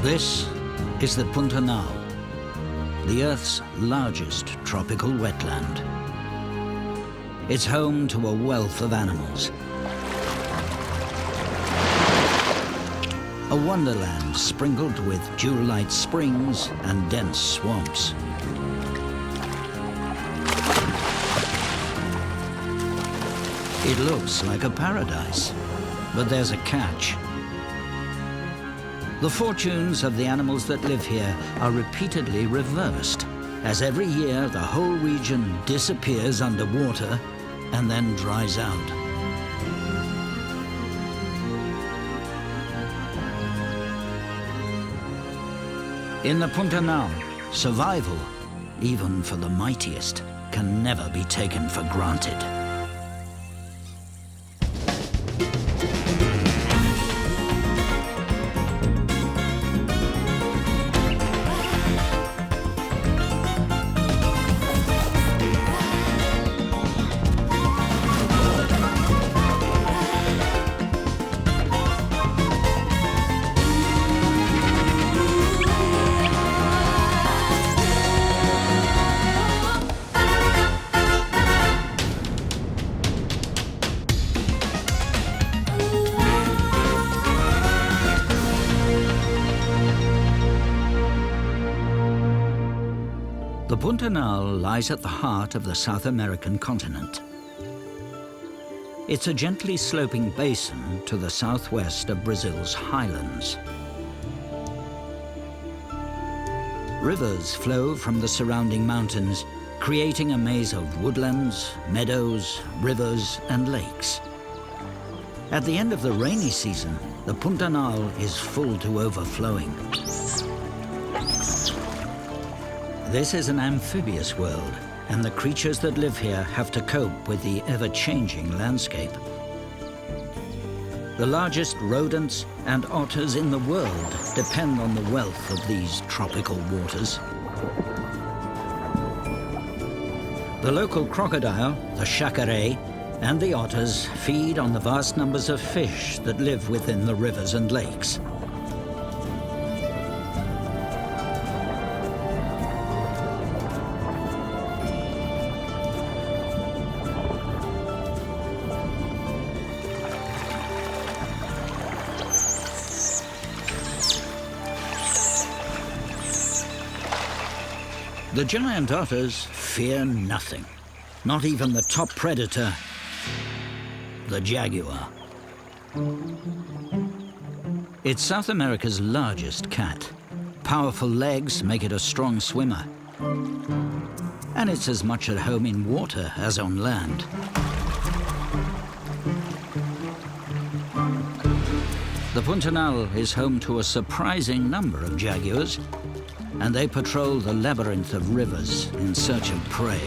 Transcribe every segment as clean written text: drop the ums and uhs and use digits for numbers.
This is the Pantanal, the Earth's largest tropical wetland. It's home to a wealth of animals. A wonderland sprinkled with jewel-like springs and dense swamps. It looks like a paradise, but there's a catch. The fortunes of the animals that live here are repeatedly reversed, as every year the whole region disappears underwater and then dries out. In the Pantanal, survival, even for the mightiest, can never be taken for granted. The Pantanal lies at the heart of the South American continent. It's a gently sloping basin to the southwest of Brazil's highlands. Rivers flow from the surrounding mountains, creating a maze of woodlands, meadows, rivers, and lakes. At the end of the rainy season, the Pantanal is full to overflowing. This is an amphibious world, and the creatures that live here have to cope with the ever-changing landscape. The largest rodents and otters in the world depend on the wealth of these tropical waters. The local crocodile, the jacaré, and the otters feed on the vast numbers of fish that live within the rivers and lakes. The giant otters fear nothing, not even the top predator, the jaguar. It's South America's largest cat. Powerful legs make it a strong swimmer. And it's as much at home in water as on land. The Pantanal is home to a surprising number of jaguars, and they patrol the labyrinth of rivers in search of prey.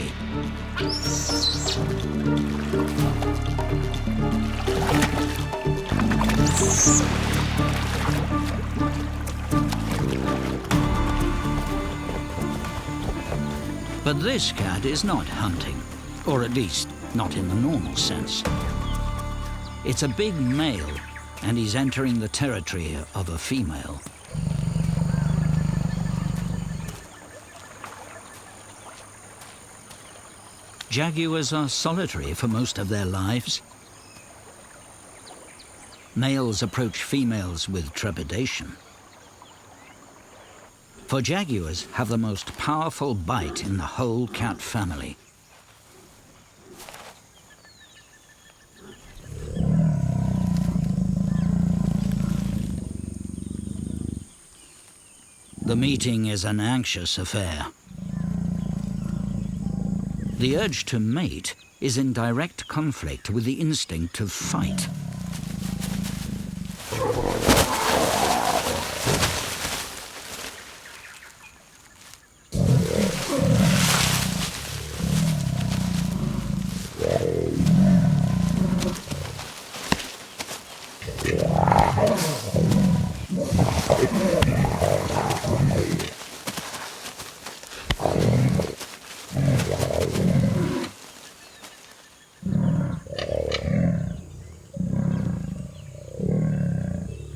But this cat is not hunting, or at least not in the normal sense. It's a big male, and he's entering the territory of a female. Jaguars are solitary for most of their lives. Males approach females with trepidation. For jaguars have the most powerful bite in the whole cat family. The meeting is an anxious affair. The urge to mate is in direct conflict with the instinct to fight.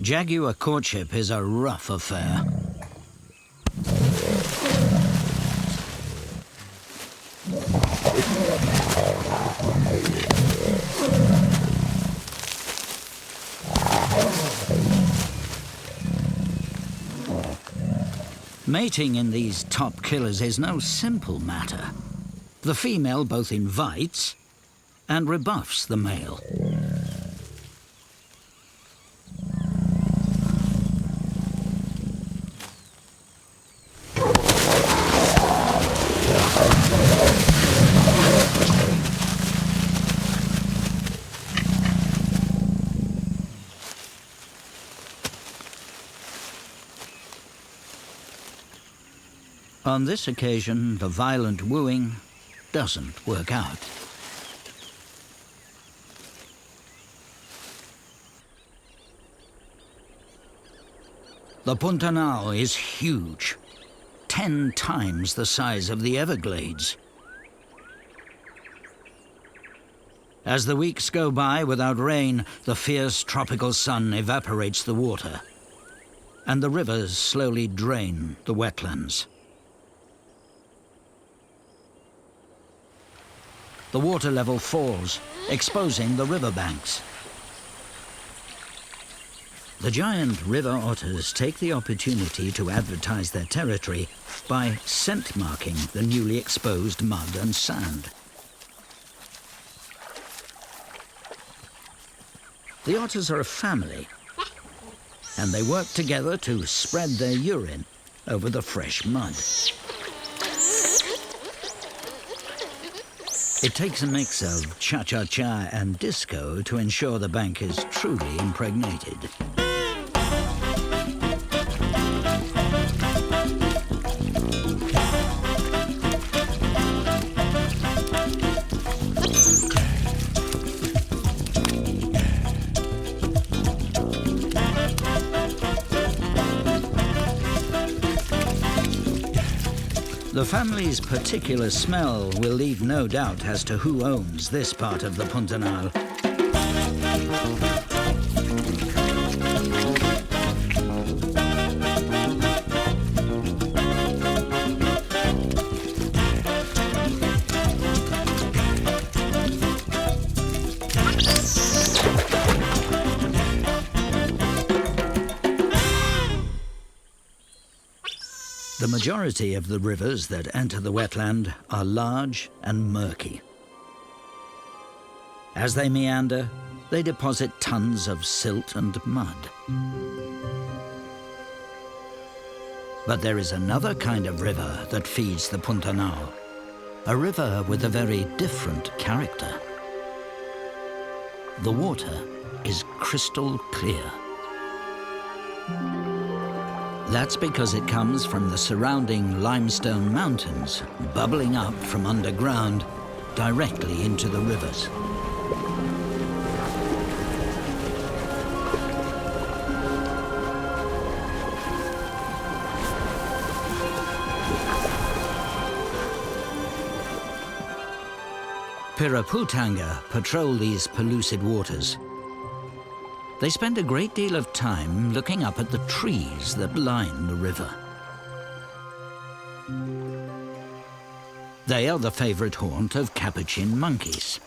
Jaguar courtship is a rough affair. Mating in these top killers is no simple matter. The female both invites and rebuffs the male. On this occasion, the violent wooing doesn't work out. The Pantanal is huge, 10 times the size of the Everglades. As the weeks go by without rain, the fierce tropical sun evaporates the water, and the rivers slowly drain the wetlands. The water level falls, exposing the riverbanks. The giant river otters take the opportunity to advertise their territory by scent marking the newly exposed mud and sand. The otters are a family, and they work together to spread their urine over the fresh mud. It takes a mix of cha-cha-cha and disco to ensure the bank is truly impregnated. The family's particular smell will leave no doubt as to who owns this part of the Pantanal. The majority of the rivers that enter the wetland are large and murky. As they meander, they deposit tons of silt and mud. But there is another kind of river that feeds the Pantanal, a river with a very different character. The water is crystal clear. That's because it comes from the surrounding limestone mountains, bubbling up from underground directly into the rivers. Piraputanga patrol these pellucid waters. They spend a great deal of time looking up at the trees that line the river. They are the favorite haunt of capuchin monkeys.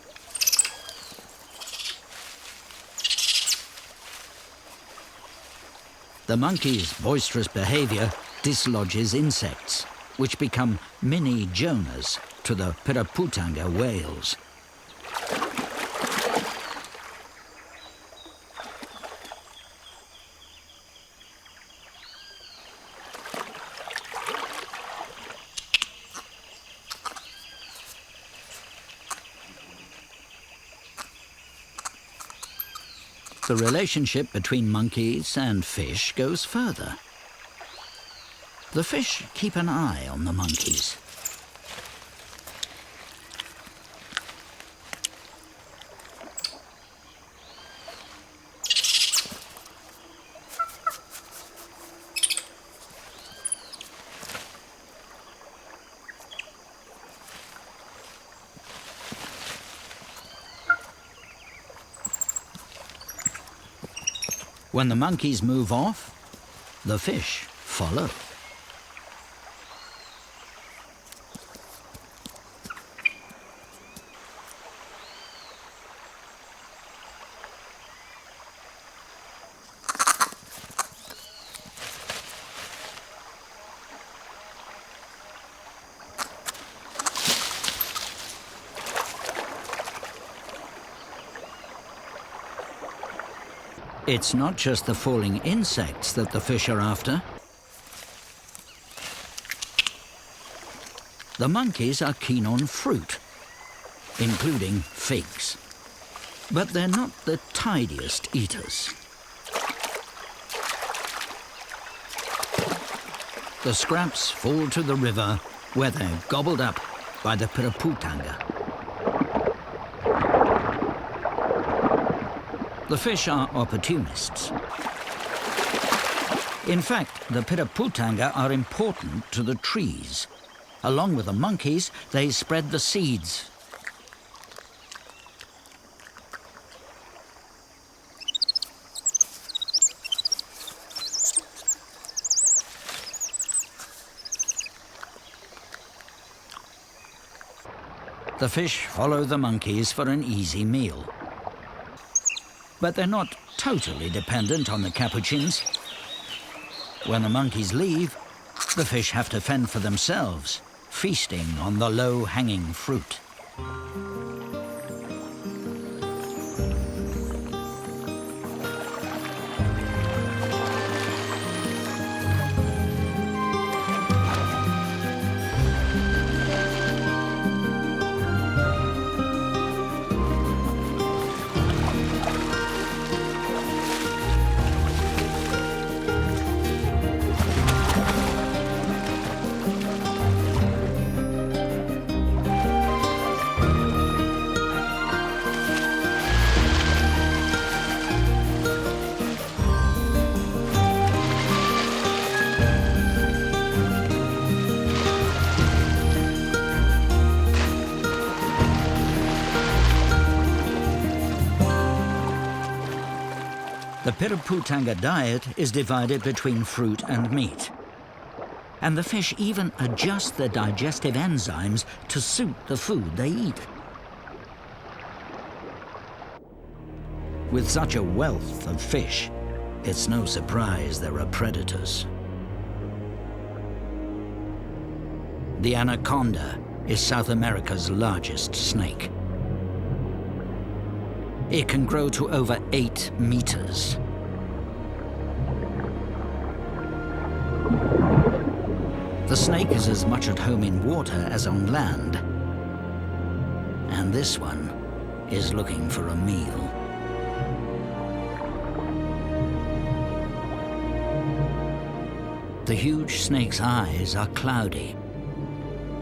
The monkey's boisterous behavior dislodges insects, which become mini Jonahs to the Piraputanga whales. The relationship between monkeys and fish goes further. The fish keep an eye on the monkeys. When the monkeys move off, the fish follow. It's not just the falling insects that the fish are after. The monkeys are keen on fruit, including figs. But they're not the tidiest eaters. The scraps fall to the river, where they're gobbled up by the piraputanga. The fish are opportunists. In fact, the piraputanga are important to the trees. Along with the monkeys, they spread the seeds. The fish follow the monkeys for an easy meal. But they're not totally dependent on the capuchins. When the monkeys leave, the fish have to fend for themselves, feasting on the low-hanging fruit. The piraputanga diet is divided between fruit and meat. And the fish even adjust their digestive enzymes to suit the food they eat. With such a wealth of fish, it's no surprise there are predators. The anaconda is South America's largest snake. It can grow to over 8 meters. The snake is as much at home in water as on land. And this one is looking for a meal. The huge snake's eyes are cloudy.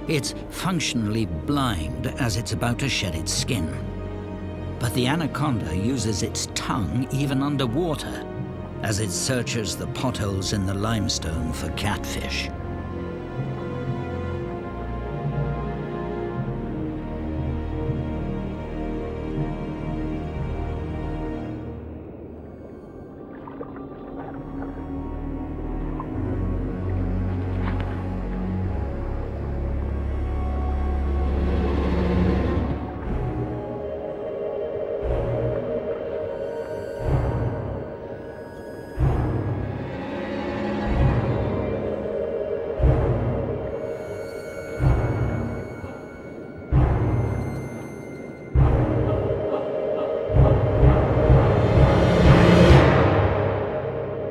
It's functionally blind as it's about to shed its skin. But the anaconda uses its tongue even underwater as it searches the potholes in the limestone for catfish.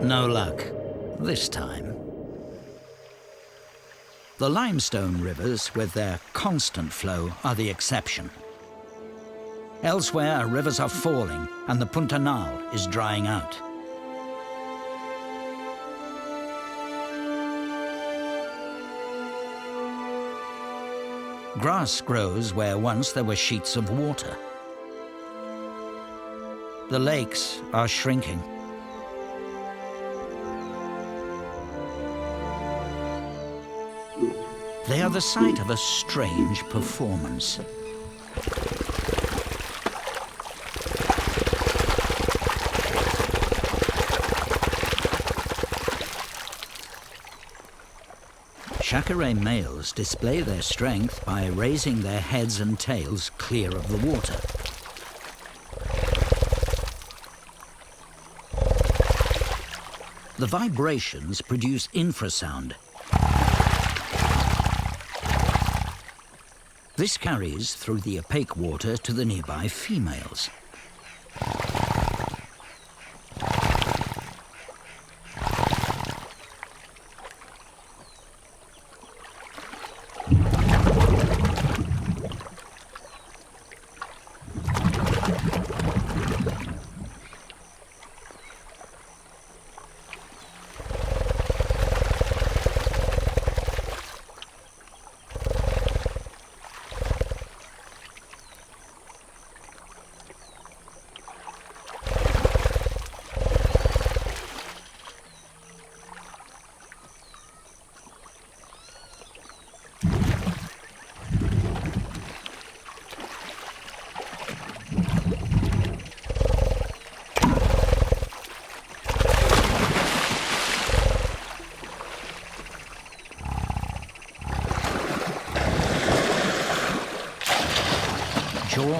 No luck, this time. The limestone rivers, with their constant flow, are the exception. Elsewhere, rivers are falling and the Pantanal is drying out. Grass grows where once there were sheets of water. The lakes are shrinking. They are the site of a strange performance. Chacaré males display their strength by raising their heads and tails clear of the water. The vibrations produce infrasound. This carries through the opaque water to the nearby females.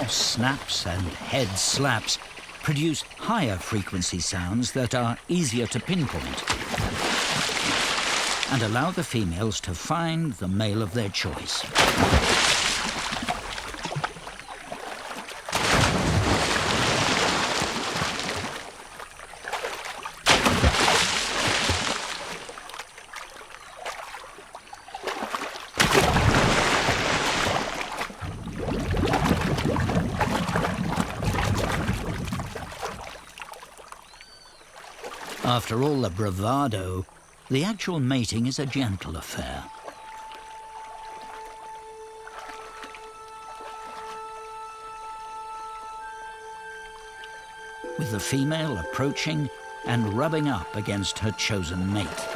jaw snaps and head slaps produce higher frequency sounds that are easier to pinpoint and allow the females to find the male of their choice. After all the bravado, the actual mating is a gentle affair. With the female approaching and rubbing up against her chosen mate.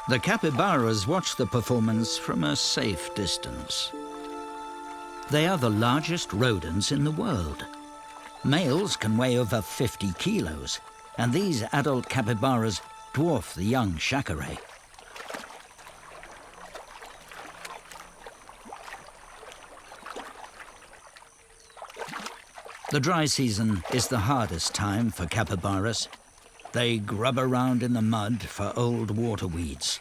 The capybaras watch the performance from a safe distance. They are the largest rodents in the world. Males can weigh over 50 kilos, and these adult capybaras dwarf the young chacaré. The dry season is the hardest time for capybaras. They grub around in the mud for old water weeds.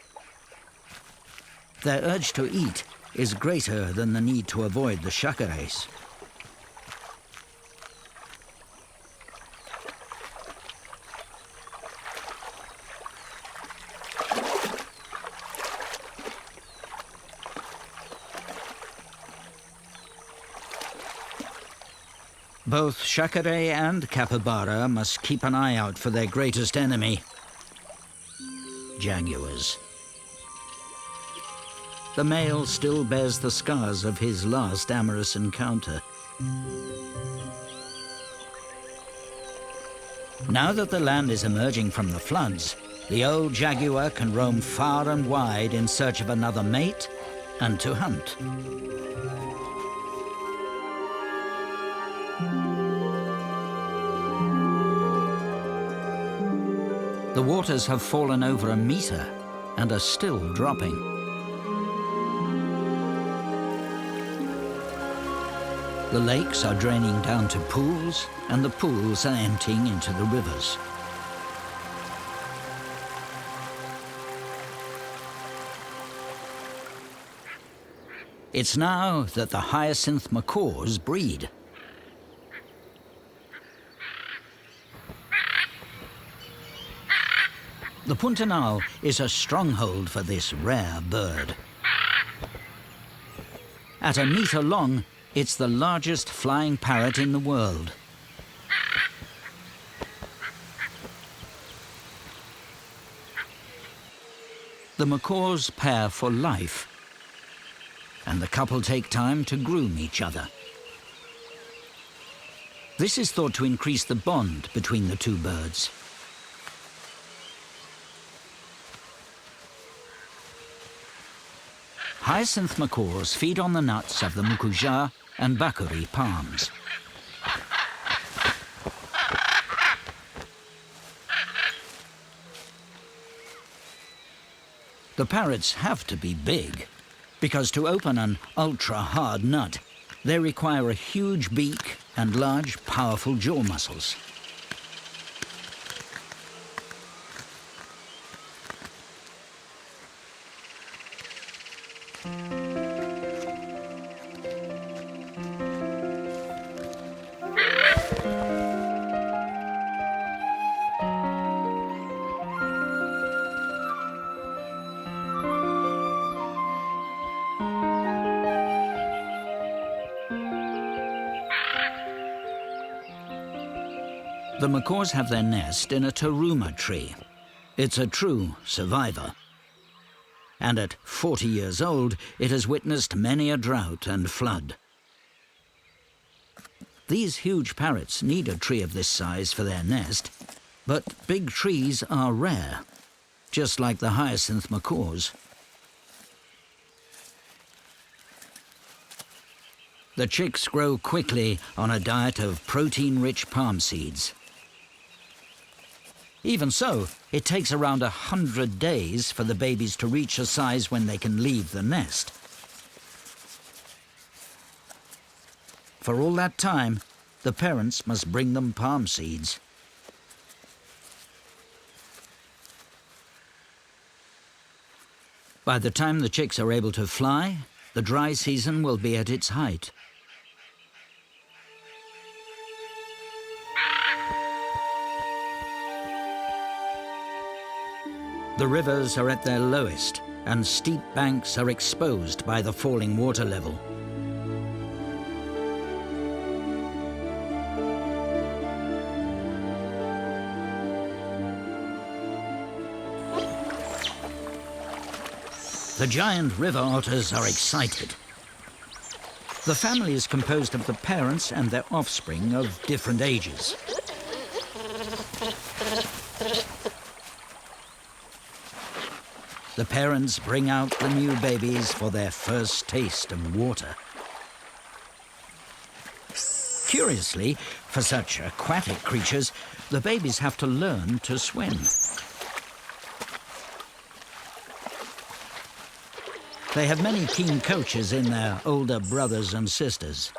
Their urge to eat is greater than the need to avoid the chacarés. Both chacaré and capybara must keep an eye out for their greatest enemy, jaguars. The male still bears the scars of his last amorous encounter. Now that the land is emerging from the floods, the old jaguar can roam far and wide in search of another mate and to hunt. The waters have fallen over a meter and are still dropping. The lakes are draining down to pools, and the pools are emptying into the rivers. It's now that the Hyacinth macaws breed. The Pantanal is a stronghold for this rare bird. At a meter long, it's the largest flying parrot in the world. The macaws pair for life, and the couple take time to groom each other. This is thought to increase the bond between the two birds. Hyacinth macaws feed on the nuts of the mukuja and bakuri palms. The parrots have to be big, because to open an ultra-hard nut, they require a huge beak and large, powerful jaw muscles. The macaws have their nest in a taruma tree. It's a true survivor. and at 40 years old, it has witnessed many a drought and flood. These huge parrots need a tree of this size for their nest, but big trees are rare, just like the hyacinth macaws. The chicks grow quickly on a diet of protein-rich palm seeds. Even so, it takes around 100 days for the babies to reach a size when they can leave the nest. For all that time, the parents must bring them palm seeds. By the time the chicks are able to fly, the dry season will be at its height. The rivers are at their lowest, and steep banks are exposed by the falling water level. The giant river otters are excited. The family is composed of the parents and their offspring of different ages. The parents bring out the new babies for their first taste of water. Curiously, for such aquatic creatures, the babies have to learn to swim. They have many keen coaches in their older brothers and sisters.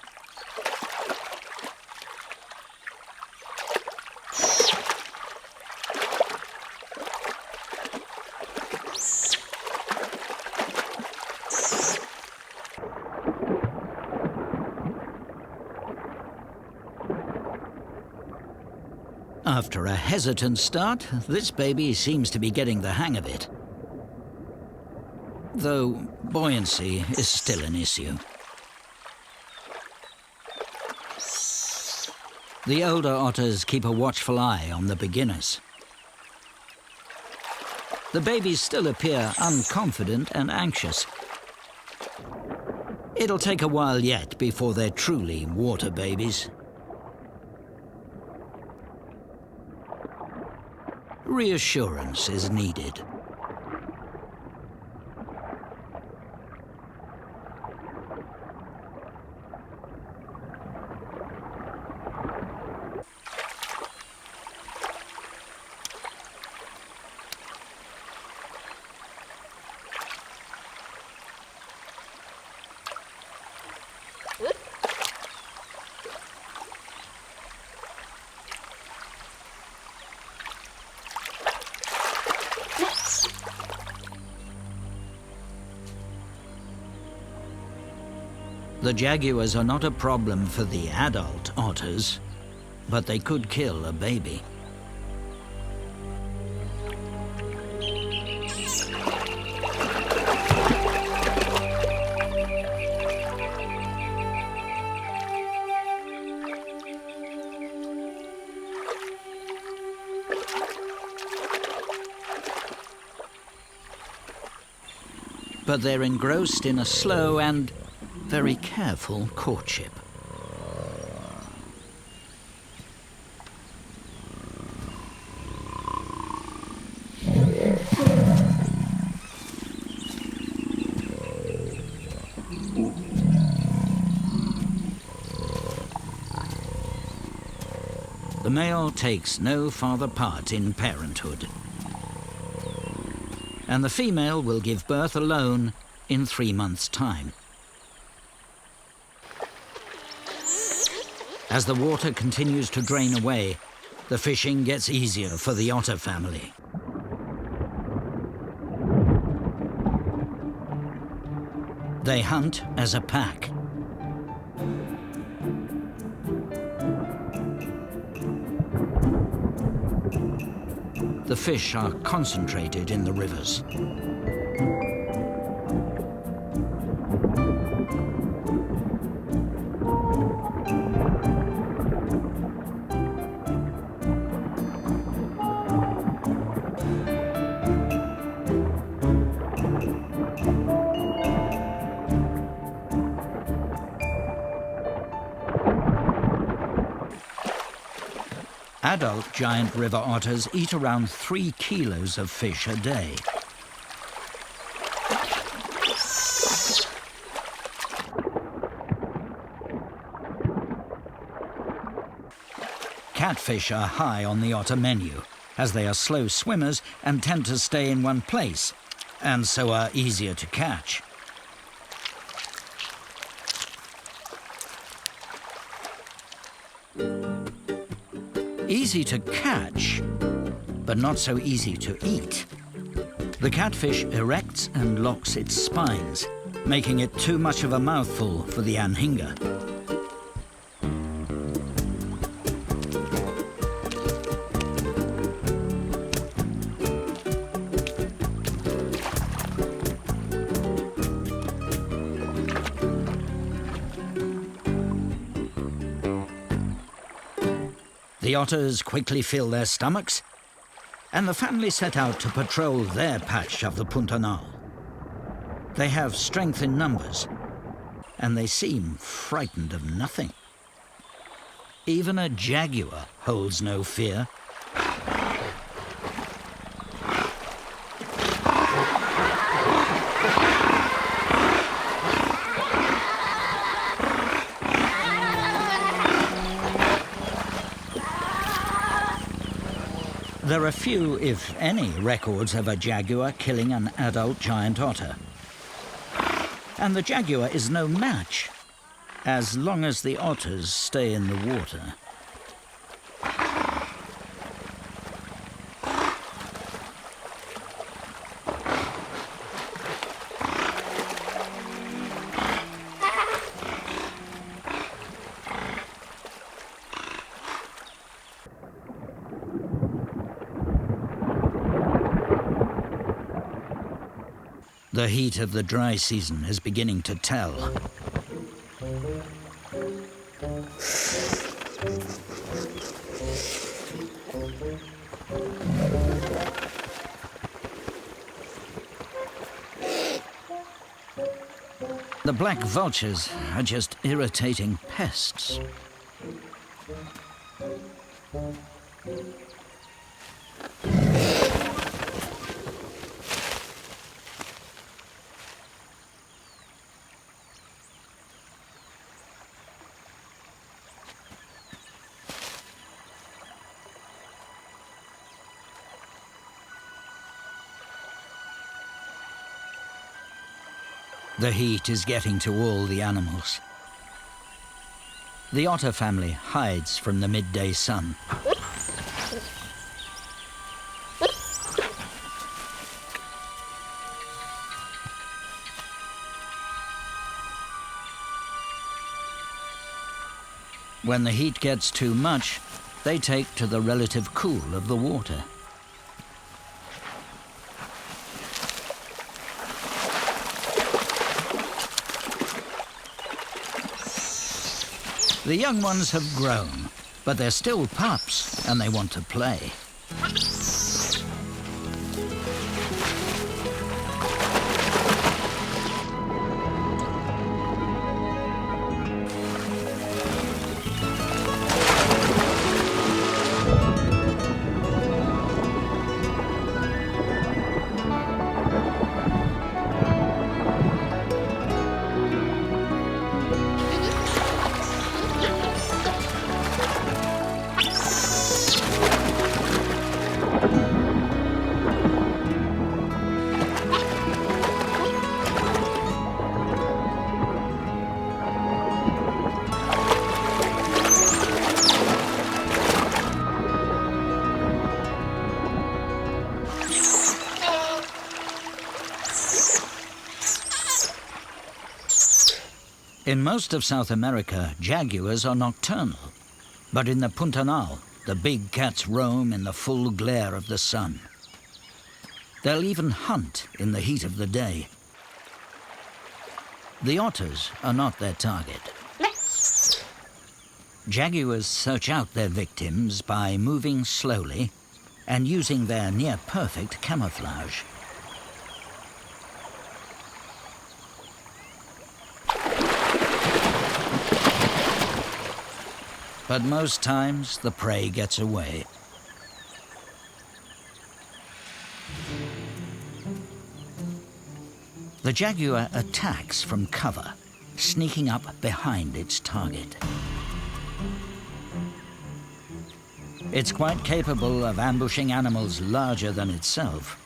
After a hesitant start, this baby seems to be getting the hang of it, though buoyancy is still an issue. The older otters keep a watchful eye on the beginners. The babies still appear unconfident and anxious. It'll take a while yet before they're truly water babies. Reassurance is needed. The jaguars are not a problem for the adult otters, but they could kill a baby. But they're engrossed in a slow and very careful courtship. The male takes no farther part in parenthood, and the female will give birth alone in 3 months' time. As the water continues to drain away, the fishing gets easier for the otter family. They hunt as a pack. The fish are concentrated in the rivers. Adult giant river otters eat around 3 kilos of fish a day. Catfish are high on the otter menu, as they are slow swimmers and tend to stay in one place, and so are easier to catch. Easy to catch, but not so easy to eat. The catfish erects and locks its spines, making it too much of a mouthful for the anhinga. The otters quickly fill their stomachs, and the family set out to patrol their patch of the Pantanal. They have strength in numbers, and they seem frightened of nothing. Even a jaguar holds no fear. There are few, if any, records of a jaguar killing an adult giant otter. And the jaguar is no match, as long as the otters stay in the water. The heat of the dry season is beginning to tell. The black vultures are just irritating pests. The heat is getting to all the animals. The otter family hides from the midday sun. When the heat gets too much, they take to the relative cool of the water. The young ones have grown, but they're still pups and they want to play. In most of South America, jaguars are nocturnal. But in the Pantanal, the big cats roam in the full glare of the sun. They'll even hunt in the heat of the day. The otters are not their target. Jaguars search out their victims by moving slowly and using their near-perfect camouflage. But most times, the prey gets away. The jaguar attacks from cover, sneaking up behind its target. It's quite capable of ambushing animals larger than itself.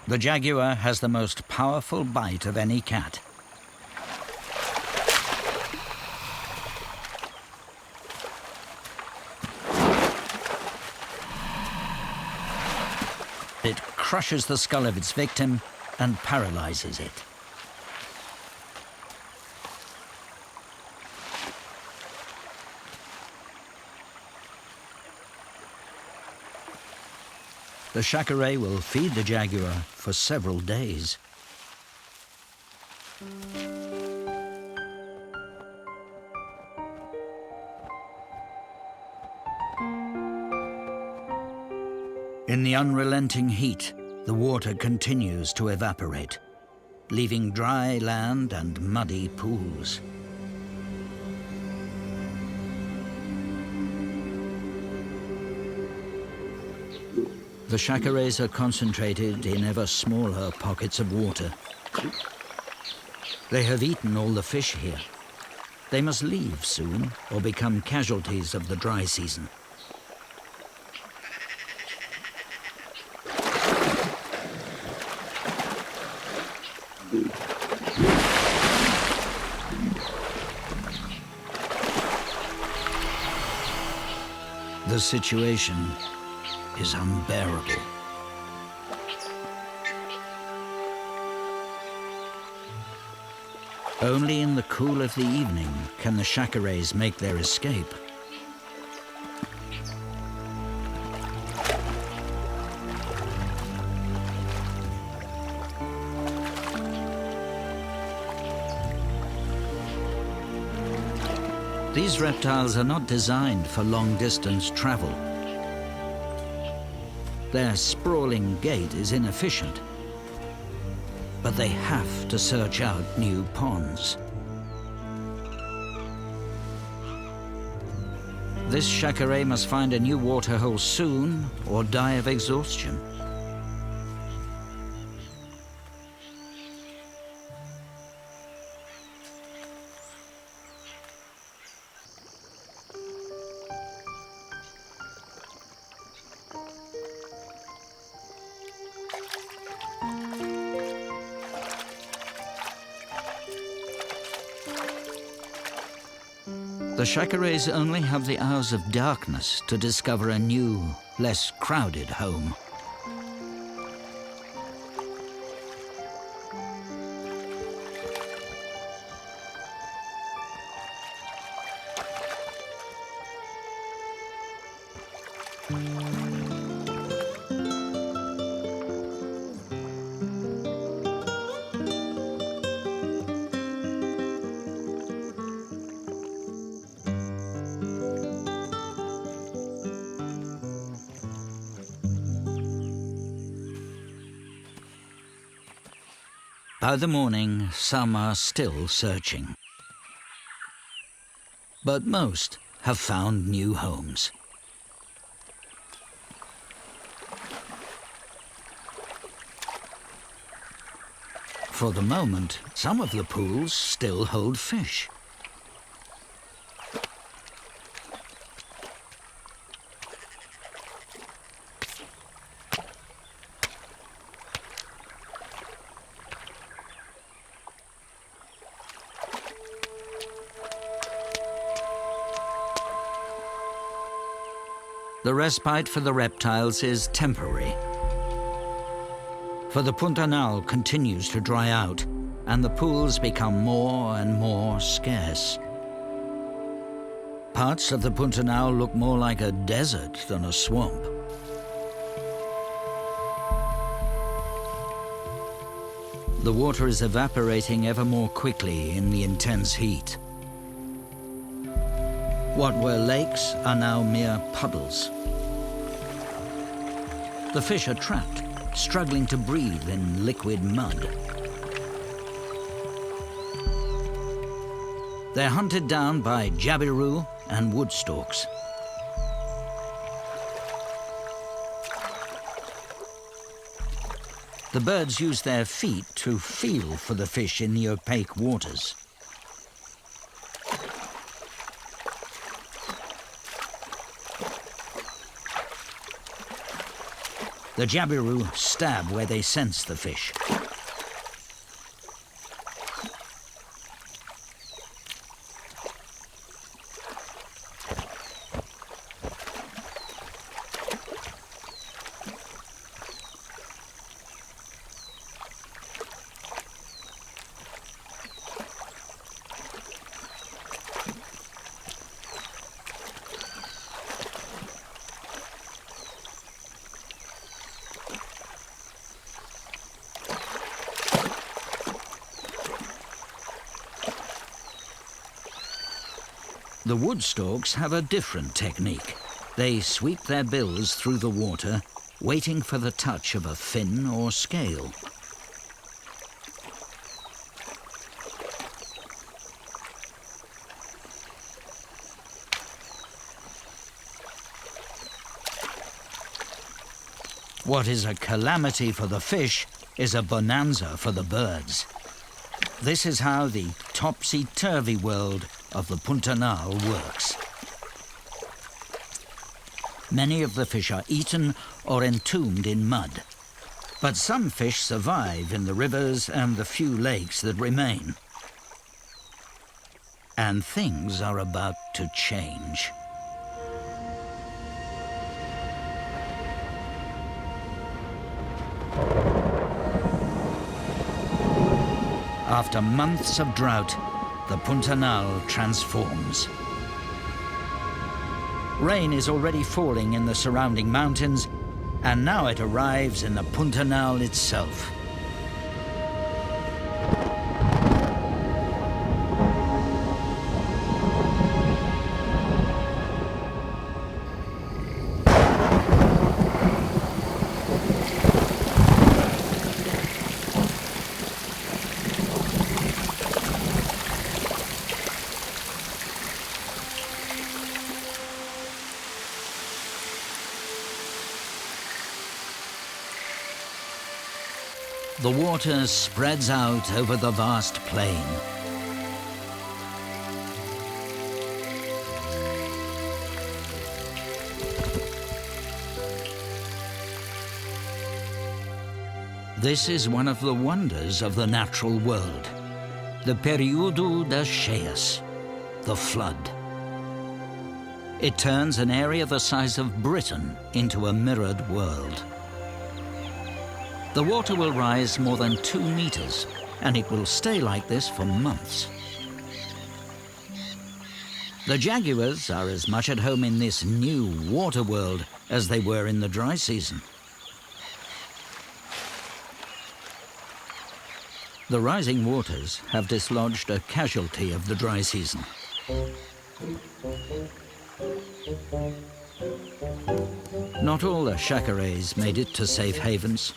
The jaguar has the most powerful bite of any cat. It crushes the skull of its victim and paralyzes it. The chacaret will feed the jaguar for several days. In the unrelenting heat, the water continues to evaporate, leaving dry land and muddy pools. The chacarets are concentrated in ever smaller pockets of water. They have eaten all the fish here. They must leave soon or become casualties of the dry season. The situation is unbearable. Only in the cool of the evening can the chacarets make their escape. These reptiles are not designed for long-distance travel. Their sprawling gait is inefficient, but they have to search out new ponds. This chacaret must find a new waterhole soon or die of exhaustion. The chacarets only have the hours of darkness to discover a new, less crowded home. By the morning, some are still searching. But most have found new homes. For the moment, some of the pools still hold fish. The respite for the reptiles is temporary. For the Pantanal continues to dry out, and the pools become more and more scarce. Parts of the Pantanal look more like a desert than a swamp. The water is evaporating ever more quickly in the intense heat. What were lakes are now mere puddles. The fish are trapped, struggling to breathe in liquid mud. They're hunted down by Jabiru and woodstalks. The birds use their feet to feel for the fish in the opaque waters. The Jabiru stab where they sense the fish. The woodstalks have a different technique. They sweep their bills through the water, waiting for the touch of a fin or scale. What is a calamity for the fish is a bonanza for the birds. This is how the topsy-turvy world of the Pantanal works. Many of the fish are eaten or entombed in mud, but some fish survive in the rivers and the few lakes that remain. And things are about to change. After months of drought, the Pantanal transforms. Rain is already falling in the surrounding mountains, and now it arrives in the Pantanal itself. The water spreads out over the vast plain. This is one of the wonders of the natural world, the Período das Cheias, the flood. It turns an area the size of Britain into a mirrored world. The water will rise more than 2 meters, and it will stay like this for months. The jaguars are as much at home in this new water world as they were in the dry season. The rising waters have dislodged a casualty of the dry season. Not all the chacarets made it to safe havens.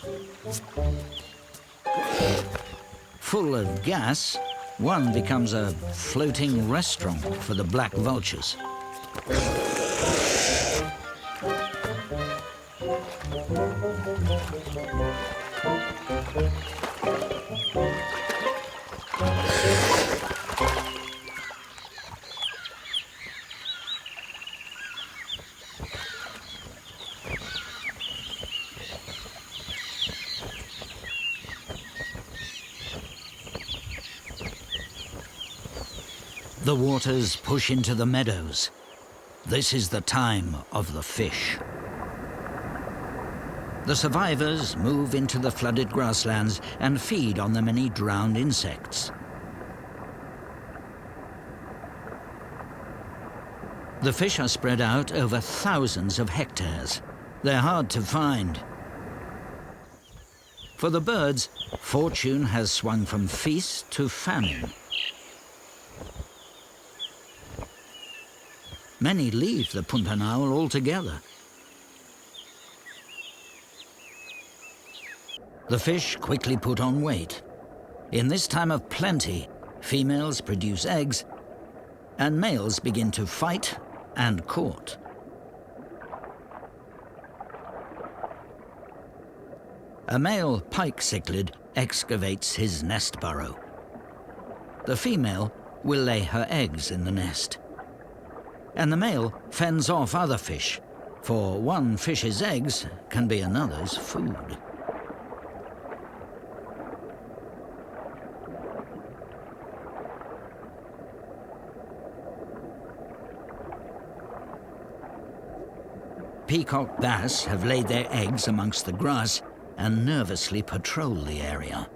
Full of gas, one becomes a floating restaurant for the black vultures. The waters push into the meadows. This is the time of the fish. The survivors move into the flooded grasslands and feed on the many drowned insects. The fish are spread out over thousands of hectares. They're hard to find. For the birds, fortune has swung from feast to famine. Many leave the Pantanal altogether. The fish quickly put on weight. In this time of plenty, females produce eggs, and males begin to fight and court. A male pike cichlid excavates his nest burrow. The female will lay her eggs in the nest. And the male fends off other fish, for one fish's eggs can be another's food. Peacock bass have laid their eggs amongst the grass and nervously patrol the area.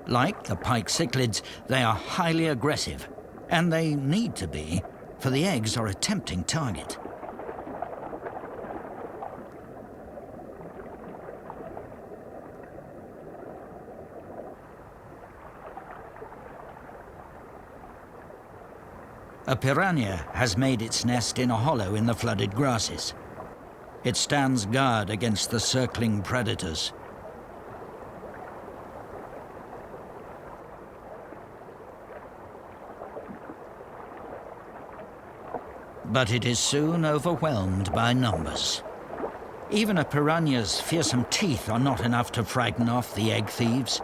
Like the pike cichlids, they are highly aggressive, and they need to be, for the eggs are a tempting target. A piranha has made its nest in a hollow in the flooded grasses. It stands guard against the circling predators. But it is soon overwhelmed by numbers. Even a piranha's fearsome teeth are not enough to frighten off the egg thieves.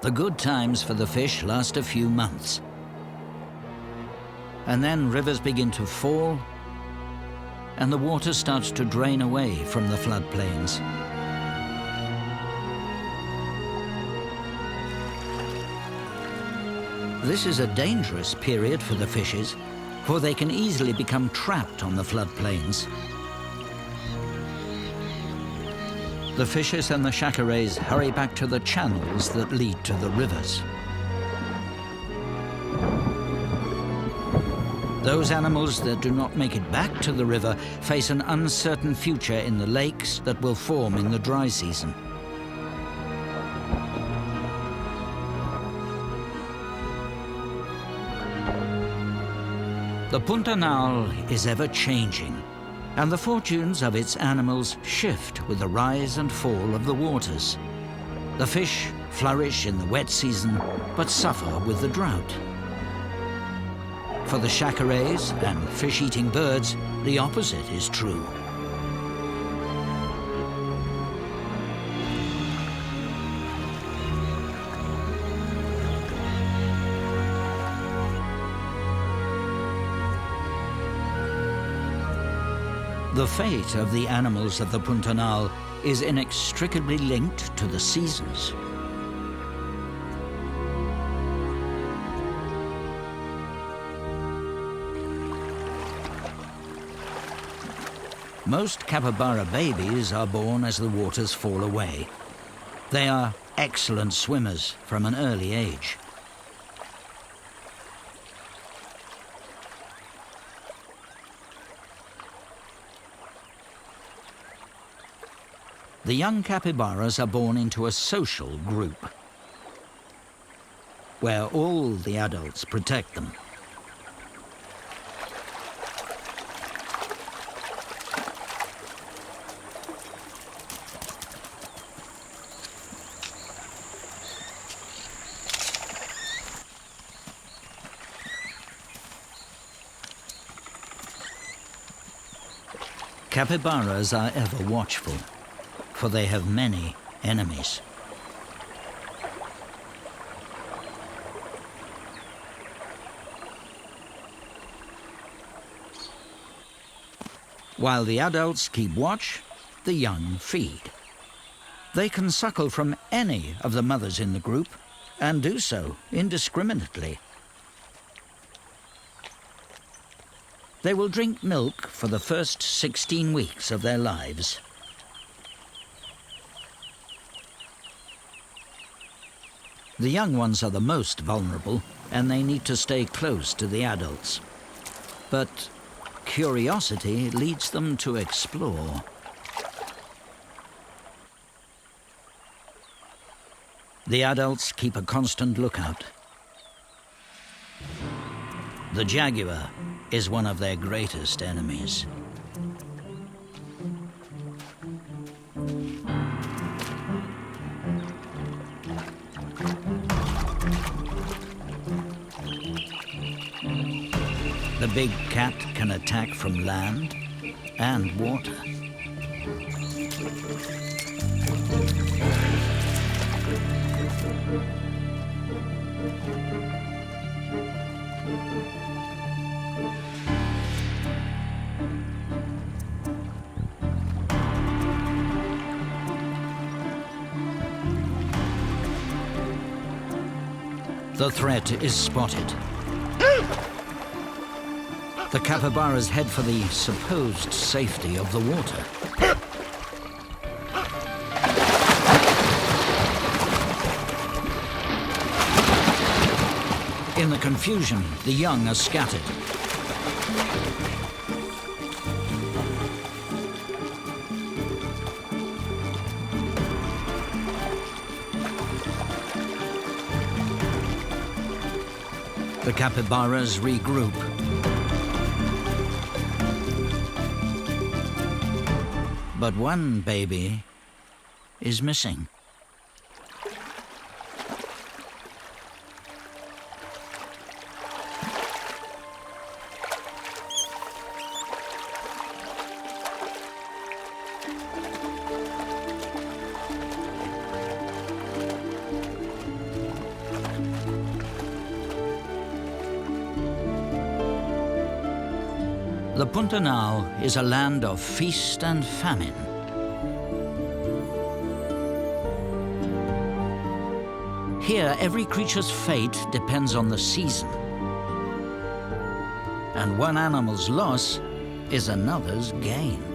The good times for the fish last a few months. And then rivers begin to fall, and the water starts to drain away from the floodplains. This is a dangerous period for the fishes, for they can easily become trapped on the floodplains. The fishes and the chacarays hurry back to the channels that lead to the rivers. Those animals that do not make it back to the river face an uncertain future in the lakes that will form in the dry season. The Pantanal is ever changing, and the fortunes of its animals shift with the rise and fall of the waters. The fish flourish in the wet season, but suffer with the drought. For the chacarays and fish-eating birds, the opposite is true. The fate of the animals of the Pantanal is inextricably linked to the seasons. Most capybara babies are born as the waters fall away. They are excellent swimmers from an early age. The young capybaras are born into a social group, where all the adults protect them. Capybaras are ever watchful, for they have many enemies. While the adults keep watch, the young feed. They can suckle from any of the mothers in the group and do so indiscriminately. They will drink milk for the first 16 weeks of their lives. The young ones are the most vulnerable, and they need to stay close to the adults. But curiosity leads them to explore. The adults keep a constant lookout. The jaguar is one of their greatest enemies. The big cat can attack from land and water. The threat is spotted. The capybaras head for the supposed safety of the water. In the confusion, the young are scattered. The capybaras regroup. But one baby is missing. The Pantanal is a land of feast and famine. Here, every creature's fate depends on the season. And one animal's loss is another's gain.